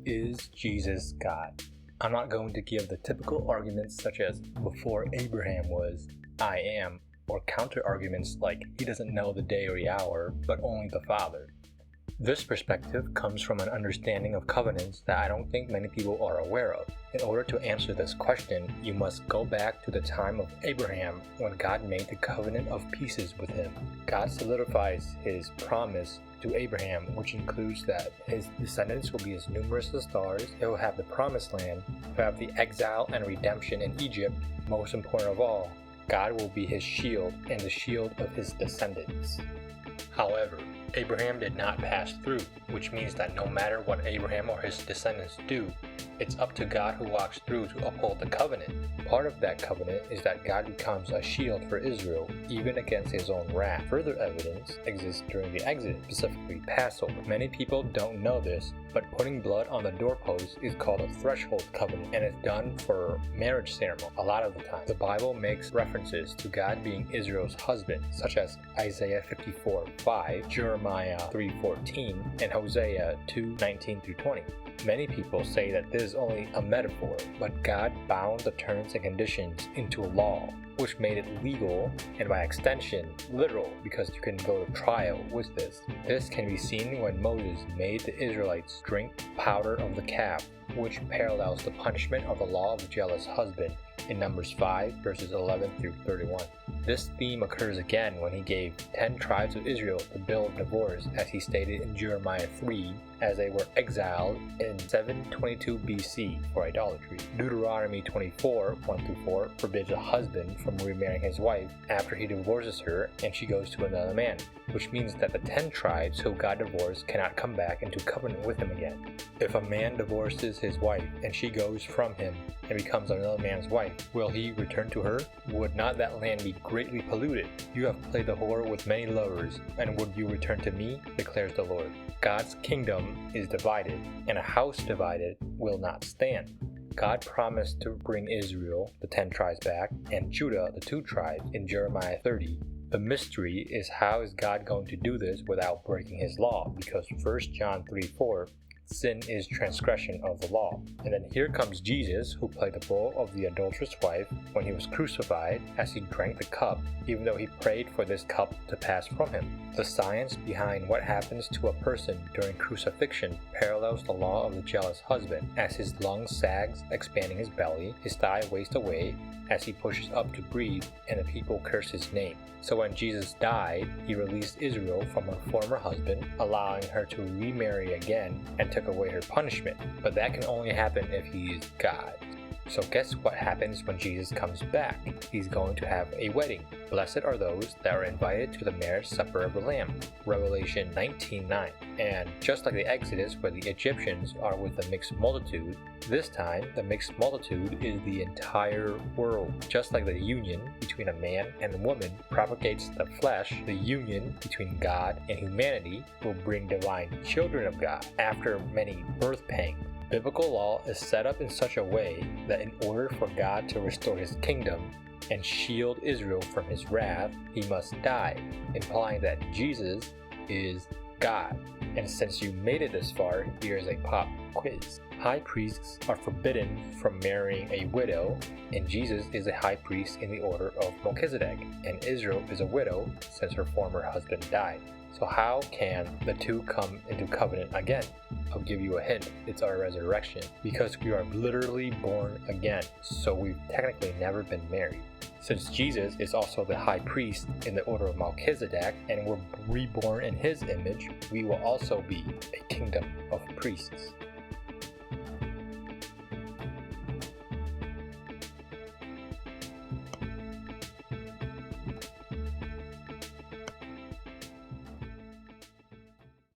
Is Jesus God? I'm not going to give the typical arguments such as before Abraham was, I am, or counter arguments like he doesn't know the day or the hour, but only the Father. This perspective comes from an understanding of covenants that I don't think many people are aware of. In order to answer this question, you must go back to the time of Abraham when God made the covenant of pieces with him. God solidifies his promise to Abraham, which includes that his descendants will be as numerous as stars, he will have the promised land, he will have the exile and redemption in Egypt. Most important of all, God will be his shield and the shield of his descendants. However, Abraham did not pass through, which means that no matter what Abraham or his descendants do, it's up to God who walks through to uphold the covenant. Part of that covenant is that God becomes a shield for Israel, even against his own wrath. Further evidence exists during the Exodus, specifically Passover. Many people don't know this, but putting blood on the doorpost is called a threshold covenant, and it's done for marriage ceremony a lot of the time. The Bible makes references to God being Israel's husband, such as Isaiah 54:5, Jeremiah 3:14, and Hosea 2:19-20. Many people say that this is only a metaphor, but God bound the terms and conditions into a law, which made it legal and by extension literal, because you can go to trial with this. This can be seen when Moses made the Israelites drink powder of the calf, which parallels the punishment of the law of the jealous husband in Numbers 5 verses 11-31. This theme occurs again when he gave 10 tribes of Israel the bill of divorce, as he stated in Jeremiah 3, as they were exiled in 722 BC for idolatry. Deuteronomy 24:1-4 forbids a husband from remarrying his wife after he divorces her and she goes to another man, which means that the 10 tribes who got divorced cannot come back into covenant with him again. If a man divorces his wife and she goes from him and becomes another man's wife, will he return to her? Would not that land be greatly polluted? You have played the whore with many lovers, and would you return to me? Declares the Lord. God's kingdom is divided, and a house divided will not stand. God promised to bring Israel, the 10 tribes, back, and Judah, the 2 tribes, in Jeremiah 30. The mystery is, how is God going to do this without breaking his law? Because 1 John 3:4, sin is transgression of the law. And then here comes Jesus, who played the role of the adulterous wife when he was crucified, as he drank the cup, even though he prayed for this cup to pass from him. The science behind what happens to a person during crucifixion parallels the law of the jealous husband, as his lungs sags, expanding his belly, his thigh wastes away as he pushes up to breathe, and the people curse his name. So when Jesus died, he released Israel from her former husband, allowing her to remarry again, and took away her punishment. But that can only happen if he is God. So guess what happens when Jesus comes back? He's going to have a wedding. Blessed are those that are invited to the marriage supper of the Lamb. Revelation 19:9. And just like the Exodus, where the Egyptians are with the mixed multitude, this time the mixed multitude is the entire world. Just like the union between a man and a woman propagates the flesh, the union between God and humanity will bring divine children of God after many birth pangs. Biblical law is set up in such a way that in order for God to restore his kingdom and shield Israel from his wrath, he must die, implying that Jesus is God. And since you made it this far, here's a pop quiz. High priests are forbidden from marrying a widow, and Jesus is a high priest in the order of Melchizedek, and Israel is a widow since her former husband died. So how can the two come into covenant again? I'll give you a hint. It's our resurrection. Because we are literally born again, so we've technically never been married. Since Jesus is also the high priest in the order of Melchizedek, and we're reborn in his image, we will also be a kingdom of priests.